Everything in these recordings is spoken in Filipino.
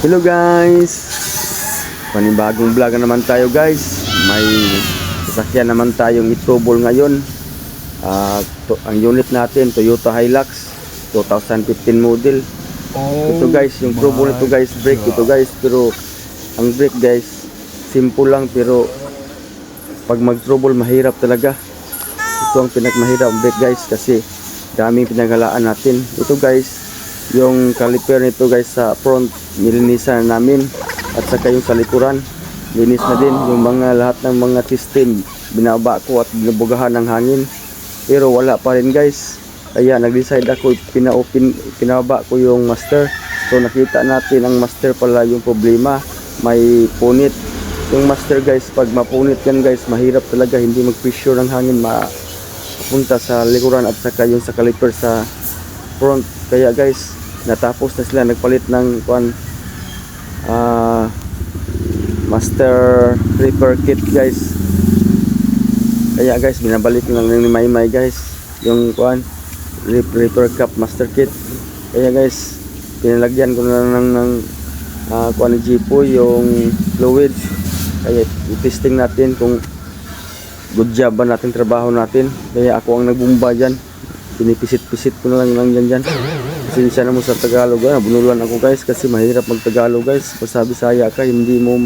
Hello guys, panibagong vlog na naman tayo guys. May sasakyan naman tayong i-trouble ngayon. Ang unit natin Toyota Hilux 2015 model. Ito guys, yung trouble nito guys, brake ito guys. Pero ang brake guys, simple lang, pero pag mag-trouble mahirap talaga. Ito ang pinagmahirap ang brake guys, kasi daming pinaghalaan natin. Ito guys, yung caliper nito guys sa front nilinisan namin, at saka yung sa likuran linis na din. Yung mga lahat ng mga system binaba ko at binubugahan ng hangin, pero wala pa rin guys. Kaya nag-decide ako, pinaba ko yung master. So nakita natin ang master pala yung problema, may punit yung master guys. Pag mapunit yan guys, mahirap talaga, hindi mag-pressure ng hangin mapunta sa likuran at saka yung sa caliper sa front. Kaya guys, natapos na sila, nagpalit ng master repair kit guys. Kaya guys, binabalik lang ni Maymay guys yung repair cup master kit. Kaya guys, pinalagyan ko na ng Jipo yung fluid. Kaya i-testing natin kung good job ba natin trabaho natin. Kaya ako ang nagbumba dyan, pinipisit-pisit ko na lang dyan. Sinsya na mo sa Tagalog, bunuluan ako guys, kasi mahirap mag-Tagalog guys. Pag Bisaya ka, hindi mo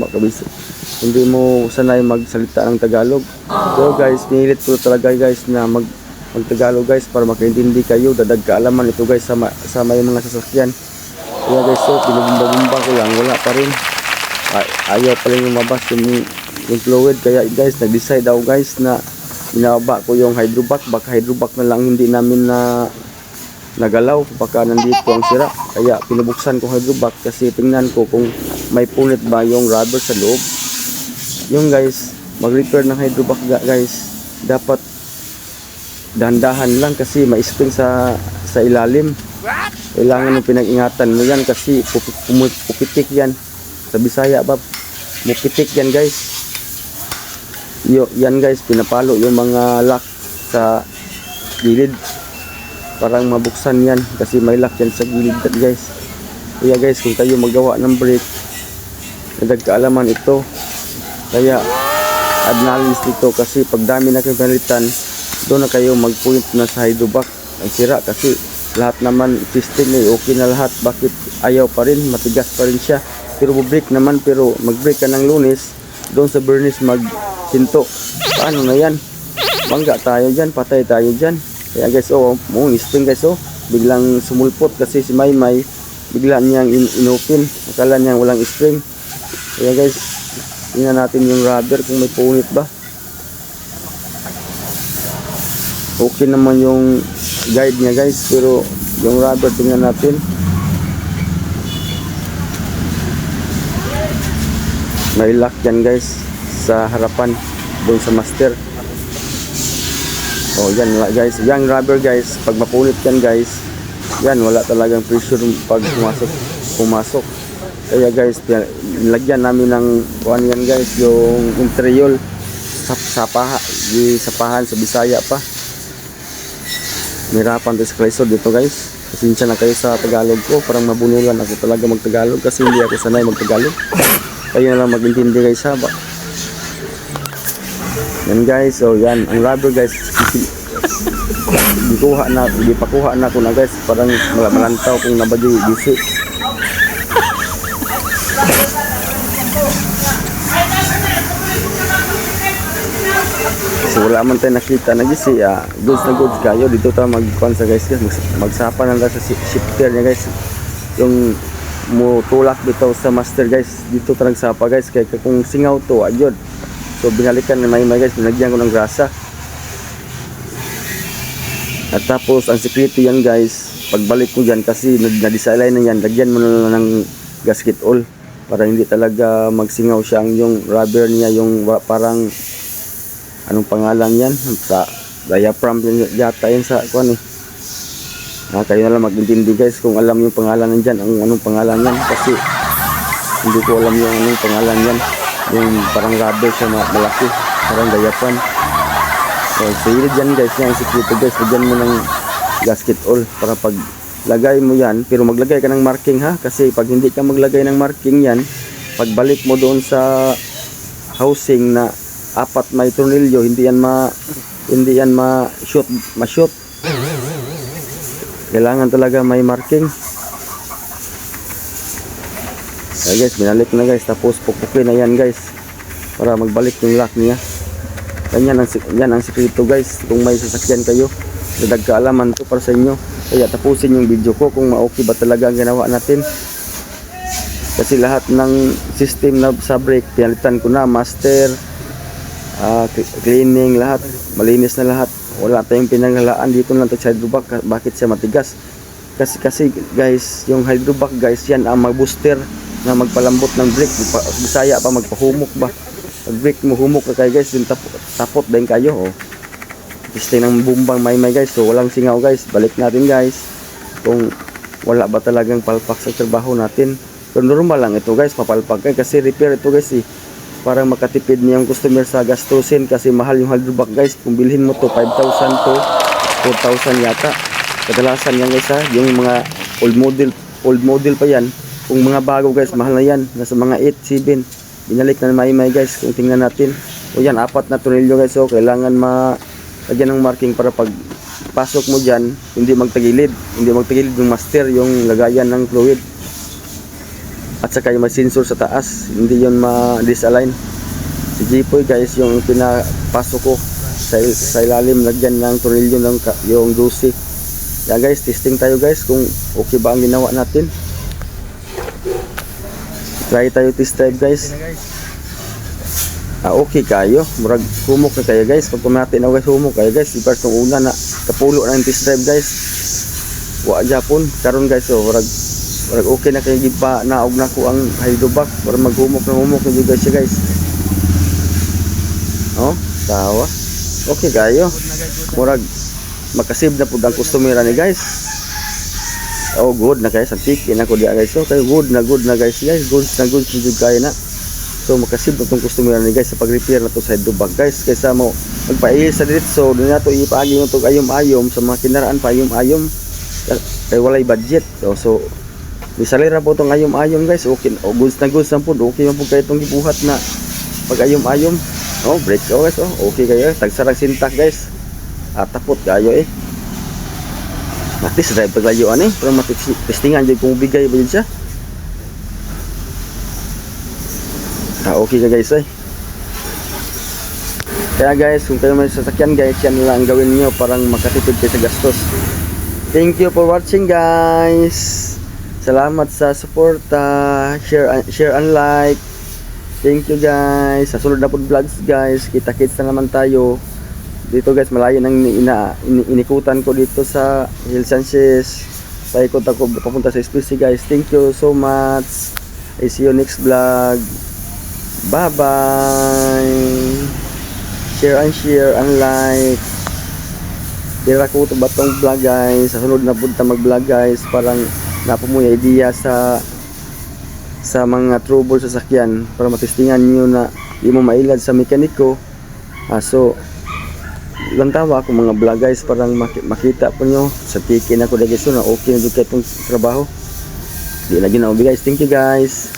sanay magsalita ng Tagalog. So guys, pinilit ko talaga guys na mag-Tagalog guys, para makaintindi kayo. Dadag kaalaman ito guys sa may mga sasakyan. Kaya guys, so pinabumba ko lang, wala pa rin. Ayaw pa rin lumabas yung fluid. Kaya guys, nag-decide ako guys na binaba ko yung hydrovac. Baka hydrovac na lang hindi namin nagalaw, baka nandito ang sira. Kaya pinubuksan ko hydrovac, kasi tingnan ko kung may punit ba yung rubber sa loob. Yung guys, mag-repair ng hydrovac guys, dapat dahan-dahan lang, kasi may spring sa ilalim. Kailangan yung pinag-ingatan mo yan, kasi pupitik yan. Sa Bisaya ba, mupitik yan guys. Yan guys, pinapalo yung mga lock sa gilid, parang mabuksan yan, kasi may lock yan sa gilid guys. Kaya guys, kung tayo magawa ng brake, nadagkaalaman ito. Kaya adnalis dito, kasi pag dami na kayo palitan, doon na kayo mag-point na sa hydrovac ang sira. Kasi lahat naman system okay na lahat, bakit ayaw pa rin, matigas pa rin siya. Pero brake naman, pero mag-brake ka ng Lunes, doon sa Bernice maghinto, paano na yan? Bangga tayo dyan, patay tayo dyan. Kaya guys, mong spring guys, biglang sumulpot, kasi si Maymay bigla niyang inopen, akala niya walang spring. Kaya guys, tingnan natin yung rubber kung may punit ba. Okay naman yung guide niya guys, pero yung rubber tingnan natin. May lock yan guys sa harapan, doon sa master. Yan guys, yung rubber guys, pag mapunit yan guys, yan wala talagang pressure pag pumasok. Kaya guys, nilagyan namin ng yan guys, yung interior sapahan sa Bisaya pa. Mirapan to sa Quezon dito guys. Pasensya na kayo sa Tagalog ko, parang mabunulan ako talaga mag-Tagalog, kasi hindi ako sanay mag-Tagalog. Kayo na lang mag-intindi guys ha. Yan guys, yan ang rubber guys. Hindi pa kuha na ko na guys, parang malantaw kung nabadi bisi. So wala man tayo nakita na gisi, goods na goods kayo dito tayo magkonsa guys, magsapa na lang sa shifter niya guys. Yung mo tulak dito sa master guys, dito talagang sapa guys, kaya kung singaw to ayun. So binalikan na Maymay guys, binagyan ko ng grasa. At tapos ang sekreto yan guys, pagbalik ko dyan, kasi na-desalign na yan, lagyan mo na ng gasket oil, para hindi talaga magsingaw siya yung rubber niya, yung parang anong pangalan yan, sa diaphragm yata yan sa kayo na lang mag-intindi guys kung alam yung pangalan nandyan, anong pangalan yan, kasi hindi ko alam yung anong pangalan yan. Yung parang rubber siya malaki, parang diaphragm. So ilid yan guys, yung sekreto guys, lagyan mo ng gasket oil, para pag lagay mo yan, pero maglagay ka ng marking ha, kasi pag hindi ka maglagay ng marking yan, pagbalik mo doon sa housing na apat may tornilyo, hindi yan ma-shoot. Kailangan talaga may marking. Okay guys, binalik na guys, tapos pupukin na yan guys para magbalik yung lock niya. Yan ang sikreto guys, kung may sasakyan kayo, dadag kaalaman to para sa inyo. Kaya tapusin yung video ko kung ma-okay ba talaga ang ginawa natin. Kasi lahat ng system na sa brake, pinalitan ko na, master, cleaning, lahat, malinis na lahat. Wala tayong pinanghalaan dito lang sa hydrovac. Bakit siya matigas? Kasi guys, yung hydrovac guys, yan ang mag-booster na magpalambot ng brake. Bisaya pa, magpahumok ba? Pag brake mo humok ka kayo guys, yung tapot din kayo. Oh. Testing ng bumbang may guys, so walang singaw guys. Balik natin guys kung wala ba talagang palpak sa trabaho natin. Pero normal lang ito guys, papalpak kayo kasi repair ito guys eh. Para makatipid niya yung customer sa gastusin, kasi mahal yung hydrovac guys. Kung bilhin mo to 5,000 to 4,000 yata. Kadalasan yan guys ha, yung mga old model pa yan. Kung mga bago guys, mahal na yan, nasa mga 8, 7. Binalik na may guys, kung tingnan natin. O yan, 4 na tornilyo guys, so kailangan lagyan ng marking para pag pasok mo dyan, hindi magtagilid yung master, yung lagayan ng fluid. At saka yung may sensor sa taas, hindi yun ma-disalign. Si Jipoy guys, yung pinapasok ko sa ilalim, lagyan ng tornilyo ng yung 12. Yan guys, testing tayo guys kung okay ba ang ginawa natin. Try tayo test drive guys. Okay kayo, murag humok na kayo guys. Pag natin na guys, humok kayo guys. First nung una na kapulo na yung test drive guys. Wa Japon karon guys, so murag okay na kayo gipa naog na ko ang hydrovac para maghumok na guys siya guys. Oh, tawa. Okay kayo. Murag makasave na pud ang customer ni guys. Oh, good na guys, ang tikin ako diya guys. So kayo good na guys. Good kaya na. So makasib na itong customer ni guys sa pag-repair na to sa hydrovac guys. Kaysa mo magpaihis sa diretso, doon na to ipaagi yung ayom-ayom sa mga kinaraan pa ayom-ayom. Kaya walay budget. So bisalira po itong ayom-ayom guys. Okay, goods na po. Okay man po kayo itong gibuhat na pag ayom-ayom. Oh, brake guys. Oh, okay kayo. Tagsarang sintak guys. Tapot kayo eh. At least drive paglayuan eh. Pero matestingan dyan kung bigay ba yun siya. Okay ka guys eh. Kaya guys, kung kayo may sasakyan guys, yan lang gawin niyo parang makatipid kayo sa gastos. Thank you for watching guys. Salamat sa suporta. Share and like. Thank you guys. Sa sunod na po vlogs guys, kita-kits na naman tayo. Dito guys, malayo nang inikutan ko dito sa Hill Sanchez. Paikot ako papunta sa SPC guys. Thank you so much. I see you next vlog. Bye bye. Share and like. Tira ko ito batong vlog guys. Sa sunod na punta mag vlog guys, parang napamuya idea sa mga trouble sa sakyan para matestingan nyo na di mo mailad sa mekaniko. So lang tawa ako mga vlog guys, parang makita po nyo sa tikin ako guys, so na okay na dito itong trabaho. Di na ginawa guys. Thank you guys.